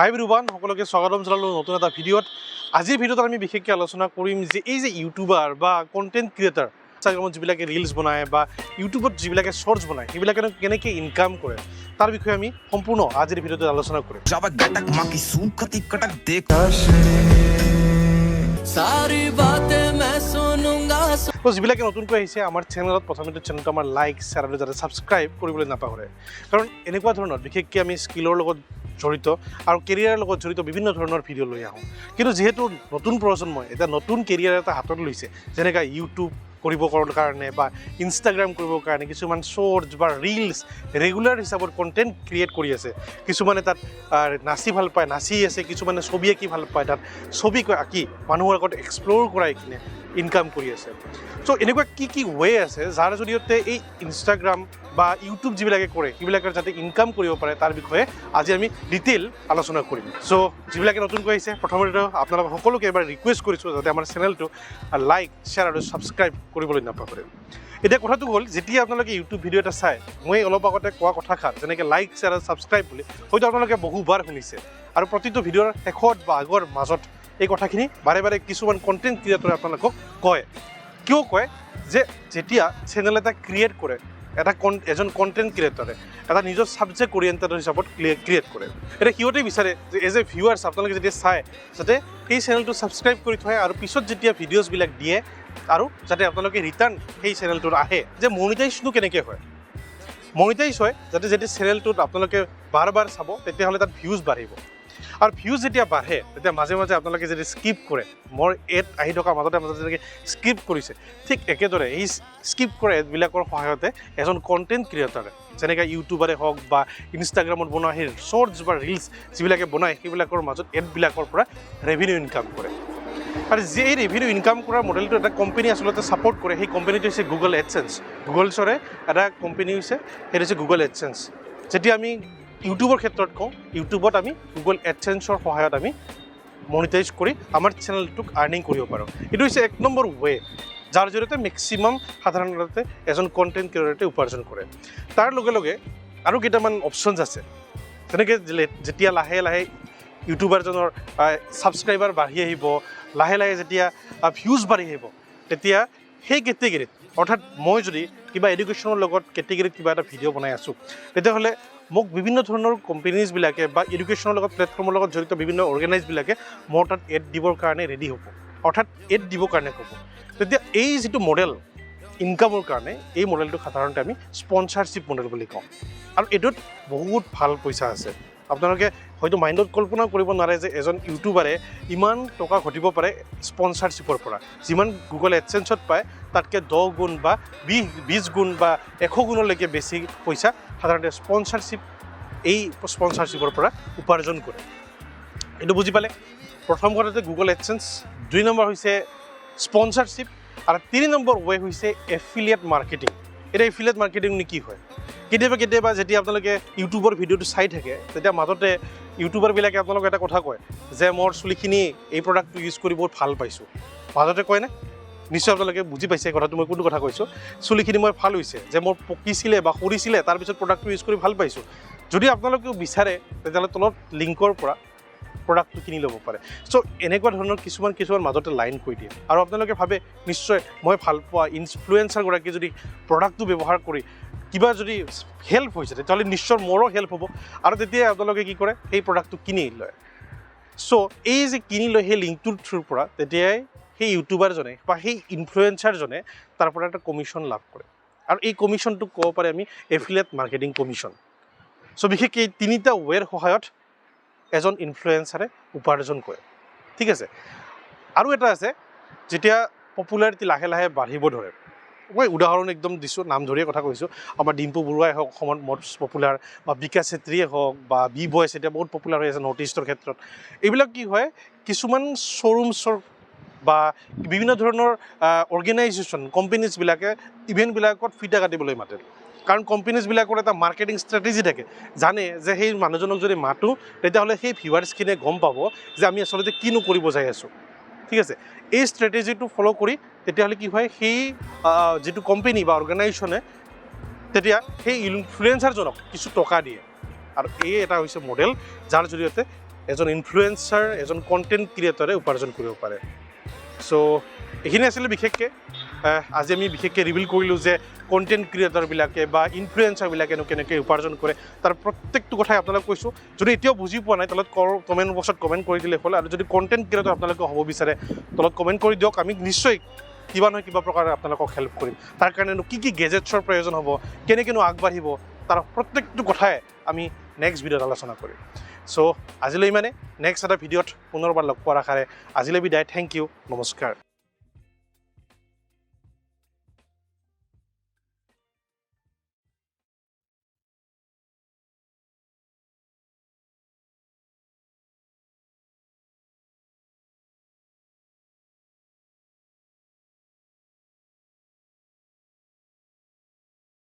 হাই everyone সকলোকে স্বাগতম জনালোঁ নতুন এটা ভিডিঅ'ত। আজিৰ ভিডিঅ'ত আমি বিশেষকৈ আলোচনা কৰিম যে এই যে ইউটিউবাৰ বা কণ্টেণ্ট ক্ৰিয়েটাৰ, ইনষ্টাগ্ৰামত যিবিলাকে ৰিলছ বনায় বা ইউটিউবত যিবিলাকে শ্বৰ্টছ বনায় সেইবিলাকে কেনেকৈ ইনকাম কৰে তাৰ বিষয়ে আমি সম্পূৰ্ণ আজিৰ ভিডিঅ'ত আলোচনা কৰিম। তো যিবিলাকে নতুনকৈ আহিছে আমাৰ চেনেলত প্ৰথমতে চেনেলটো আমাৰ লাইক শ্বেয়াৰ আৰু যাতে ছাবস্ক্ৰাইব কৰিবলৈ নাপাহৰে, কাৰণ এনেকুৱা ধৰণৰ বিশেষকৈ আমি স্কিলৰ লগত জড়িত আৰু কেৰিয়াৰৰ লগত জড়িত বিভিন্ন ধৰণৰ ভিডিঅ' লৈ আহোঁ। কিন্তু যিহেতু নতুন প্ৰজন্মই এটা নতুন কেৰিয়াৰ এটা হাতত লৈছে, যেনেকৈ ইউটিউব কৰিবৰ কাৰণে বা ইনষ্টাগ্ৰাম কৰিবৰ কাৰণে কিছুমান শ্বৰ্টছ বা ৰিলছ ৰেগুলাৰ হিচাপত কণ্টেণ্ট ক্ৰিয়েট কৰি আছে। কিছুমানে তাত নাচি ভাল পায়, নাচি আছে, কিছুমানে ছবি আঁকি ভাল পায়, তাত ছবি আঁকি মানুহৰ আগত এক্সপ্ল'ৰ কৰাই কিনে ইনকাম কৰি আছে। চ' এনেকুৱা কি ৱে আছে যাৰ জৰিয়তে এই ইনষ্টাগ্ৰাম বা ইউটিউব যিবিলাকে কৰে সেইবিলাকে যাতে ইনকাম কৰিব পাৰে তাৰ বিষয়ে আজি আমি ডিটেইল আলোচনা কৰিম। চ' যিবিলাকে নতুনকৈ আহিছে প্ৰথমতে আপোনালোক সকলোকে এবাৰ ৰিকুৱেষ্ট কৰিছোঁ যাতে আমাৰ চেনেলটো লাইক শ্বেয়াৰ আৰু ছাবস্ক্ৰাইব কৰিবলৈ নাপাহৰে। এতিয়া কথাটো হ'ল, যেতিয়া আপোনালোকে ইউটিউব ভিডিঅ' এটা চাই, মই অলপ আগতে কোৱা কথাষাৰ যেনেকৈ লাইক শ্বেয়াৰ আৰু ছাবস্ক্ৰাইব বুলি হয়তো আপোনালোকে বহুবাৰ শুনিছে আৰু প্ৰতিটো ভিডিঅ'ৰ শেষত বা আগৰ মাজত এই কথাখিনি বাৰে বাৰে কিছুমান কণ্টেণ্ট ক্ৰিয়েটৰে আপোনালোকক কয়। কিয় কয় যে যেতিয়া চেনেল এটা ক্ৰিয়েট কৰে, এজন কণ্টেণ্ট ক্ৰিয়েটৰে এটা নিজৰ ছাবজেক্ট অৰিয়েণ্টেড হিচাপত ক্ৰিয়েট কৰে, এতিয়া সিহঁতে বিচাৰে যে এজ এ ভিউৱাৰ্ছ আপোনালোকে যেতিয়া চায় যাতে সেই চেনেলটো ছাবস্ক্ৰাইব কৰি থয় আৰু পিছত যেতিয়া ভিডিঅ'ছবিলাক দিয়ে আৰু যাতে আপোনালোকে ৰিটাৰ্ণ সেই চেনেলটোত আহে। যে মনিটাইজনো কেনেকৈ হয়? মনিটাইজ হয় যাতে যেতিয়া চেনেলটোত আপোনালোকে বাৰ বাৰ চাব তেতিয়াহ'লে তাত ভিউজ বাঢ়িব, আৰু ভিউজ যেতিয়া বাঢ়ে তেতিয়া মাজে মাজে আপোনালোকে যদি স্কিপ কৰে, মোৰ এড আহি থকাৰ মাজতে যেনেকৈ স্কিপ কৰিছে, ঠিক একেদৰে এই স্কিপ কৰা এডবিলাকৰ সহায়তে এজন কণ্টেণ্ট ক্ৰিয়েটৰে যেনেকৈ ইউটিউবাৰে হওক বা ইনষ্টাগ্ৰামত বনোৱা সেই শ্বৰ্টছ বা ৰিলছ যিবিলাকে বনায় সেইবিলাকৰ মাজত এডবিলাকৰ পৰা ৰেভিনিউ ইনকাম কৰে। আৰু যি এই ৰেভিনিউ ইনকাম কৰাৰ মডেলটো এটা কোম্পানী আচলতে ছাপৰ্ট কৰে। সেই কোম্পানীটো হৈছে গুগল এডচেন্স। গুগলছৰে এটা কোম্পানী হৈছে, সেইটো হৈছে গুগল এডচেন্স। যেতিয়া আমি ইউটিউবৰ ক্ষেত্ৰত কওঁ, ইউটিউবত আমি গুগল এডচেন্সৰ সহায়ত আমি মনিটাইজ কৰি আমাৰ চেনেলটোক আৰ্নিং কৰিব পাৰোঁ। এইটো হৈছে এক নম্বৰ ৱে যাৰ জৰিয়তে মেক্সিমাম সাধাৰণতে এজন কণ্টেণ্ট ক্ৰিয়েটৰে উপাৰ্জন কৰে। তাৰ লগে লগে আৰু কেইটামান অপশ্যনছ আছে, যেনেকৈ যেতিয়া লাহে লাহে ইউটিউবাৰজনৰ ছাবস্ক্ৰাইবাৰ বাঢ়ি আহিব, লাহে লাহে যেতিয়া ভিউজ বাঢ়ি আহিব, তেতিয়া সেই কেটেগৰীত, অৰ্থাৎ মই যদি কিবা এডুকেশ্যনৰ লগত কেটেগৰীত কিবা এটা ভিডিঅ' বনাই আছোঁ, তেতিয়াহ'লে মোক বিভিন্ন ধৰণৰ কোম্পানীজবিলাকে বা এডুকেশ্যনৰ লগত প্লেটফৰ্মৰ লগত জড়িত বিভিন্ন অৰ্গেনাইজবিলাকে মোৰ তাত এড দিবৰ কাৰণে ৰেডি হ'ব, অৰ্থাৎ এড দিবৰ কাৰণে ক'ব। তেতিয়া এই যিটো মডেল ইনকামৰ কাৰণে, এই মডেলটো সাধাৰণতে আমি স্পনচাৰশ্বিপ মডেল বুলি কওঁ, আৰু এইটোত বহুত ভাল পইচা আছে। আপোনালোকে হয়তো মাইণ্ডত কল্পনা কৰিব নোৱাৰে যে এজন ইউটিউবাৰে ইমান টকা ঘটিব পাৰে স্পনচাৰশ্বিপৰ পৰা। যিমান গুগল এডচেন্সত পায় তাতকৈ 10 গুণ বা 20 গুণ বা 100 গুণলৈকে বেছি পইচা সাধাৰণতে এই স্পনচাৰশ্বিপৰ পৰা উপাৰ্জন কৰে। এইটো বুজি পালে? প্ৰথম কথাতে গুগল এডচেন্স, 2 নম্বৰ হৈছে স্পনচাৰশ্বিপ, আৰু 3 নম্বৰ ৱে হৈছে এফিলিয়েট মাৰ্কেটিং। এতিয়া এফিলিয়েট মাৰ্কেটিং কি হয়? কেতিয়াবা যেতিয়া আপোনালোকে ইউটিউবৰ ভিডিঅ'টো চাই থাকে তেতিয়া মাজতে ইউটিউবাৰবিলাকে আপোনালোকক এটা কথা কয় যে মোৰ চুলিখিনি এই প্ৰডাক্টটো ইউজ কৰি বহুত ভাল পাইছোঁ। মাজতে কয়নে? নিশ্চয় আপোনালোকে বুজি পাইছে কথাটো মই কোনটো কথা কৈছোঁ। চুলিখিনি মই ভাল হৈছে, যে মোৰ পকিছিলে বা সৰিছিলে, তাৰপিছত প্ৰডাক্টটো ইউজ কৰি ভাল পাইছোঁ। যদি আপোনালোকেও বিচাৰে তেতিয়াহ'লে তলত লিংকৰ পৰা প্ৰডাক্টটো কিনি ল'ব পাৰে। চ' এনেকুৱা ধৰণৰ কিছুমান মাজতে লাইন কৈ দিয়ে, আৰু আপোনালোকে ভাবে নিশ্চয় মই ভাল পোৱা ইনফ্লুৱেঞ্চাৰগৰাকীয়ে যদি প্ৰডাক্টটো ব্যৱহাৰ কৰি কিবা যদি হেল্প হৈছে তেতিয়াহ'লে নিশ্চয় মোৰো হেল্প হ'ব, আৰু তেতিয়াই আপোনালোকে কি কৰে, সেই প্ৰডাক্টটো কিনি লয়। চ' এই যে কিনি লয় সেই লিংকটোৰ থ্ৰুৰ পৰা, তেতিয়াই সেই ইউটিউবাৰজনে বা সেই ইনফ্লুৱেঞ্চাৰজনে তাৰ পৰা এটা কমিশ্যন লাভ কৰে, আৰু এই কমিশ্যনটোক ক'ব পাৰে আমি এফিলিয়েট মাৰ্কেটিং কমিশ্যন। চ' বিশেষকৈ এই 3টা ৱেৰ সহায়ত এজন ইনফ্লুৱেঞ্চাৰে উপাৰ্জন কৰে। ঠিক আছে, আৰু এটা আছে, যেতিয়া পপুলাৰিটি লাহে লাহে বাঢ়িব ধৰে, মই উদাহৰণ একদম দিছোঁ, নাম ধৰিয়ে কথা কৈছোঁ, আমাৰ ডিম্পু বৰুৱাই হওক অসমত মষ্ট পপুলাৰ, বা বিকাশ চেত্ৰীয়ে হওক, বা বি বয়েছ এতিয়া বহুত পপুলাৰ হৈ আছে নৰ্থ ইষ্টৰ ক্ষেত্ৰত। এইবিলাক কি হয়, কিছুমান শ্ব'ৰুমছৰ বা বিভিন্ন ধৰণৰ অৰ্গেনাইজেশ্যন, কোম্পেনীজবিলাকে ইভেণ্টবিলাকত ফিতা কাটিবলৈ মাতে, কাৰণ কোম্পেনীজবিলাকৰ এটা মাৰ্কেটিং ষ্ট্ৰেটেজি থাকে, জানে যে সেই মানুহজনক যদি মাতোঁ তেতিয়াহ'লে সেই ভিউৱাৰ্ছখিনিয়ে গম পাব যে আমি আচলতে কিনো কৰিব যাই আছোঁ। ঠিক আছে, এই ষ্ট্ৰেটেজিটো ফ'ল' কৰি তেতিয়াহ'লে কি হয়, সেই যিটো কোম্পানী বা অৰ্গেনাইজেশ্যনে তেতিয়া সেই ইনফ্লুৱেঞ্চাৰজনক কিছু টকা দিয়ে, আৰু এই এটা হৈছে মডেল যাৰ জৰিয়তে এজন ইনফ্লুৱেঞ্চাৰ এজন কণ্টেণ্ট ক্ৰিয়েটৰে উপাৰ্জন কৰিব পাৰে চ' এইখিনি আছিলে বিশেষকৈ আজি আমি বিশেষকৈ ৰিভিল কৰিলোঁ যে কণ্টেণ্ট ক্ৰিয়েটৰবিলাকে বা ইনফ্লুৱেঞ্চাৰবিলাকেনো কেনেকৈ উপাৰ্জন কৰে তাৰ প্ৰত্যেকটো কথাই আপোনালোক কৈছোঁ যদি এতিয়াও বুজি পোৱা নাই তলত কমেণ্ট বক্সত কমেণ্ট কৰি দিলে হ'ল আৰু যদি কণ্টেণ্ট ক্ৰিয়েটৰ আপোনালোকে হ'ব বিচাৰে তলত কমেণ্ট কৰি দিয়ক আমি নিশ্চয় কিবা নহয় কিবা প্ৰকাৰে আপোনালোকক হেল্প কৰিম তাৰ কাৰণেনো কি গেজেটছৰ প্ৰয়োজন হ'ব কেনেকৈনো আগবাঢ়িব তাৰ প্ৰত্যেকটো কথাই আমি নেক্সট ভিডিঅ'ত আলোচনা কৰিম চ' আজিলৈ ইমানে নেক্সট এটা ভিডিঅ'ত পুনৰবাৰ লগ পোৱাৰ আশাৰে আজিলৈ বিদায় থেংক ইউ নমস্কাৰ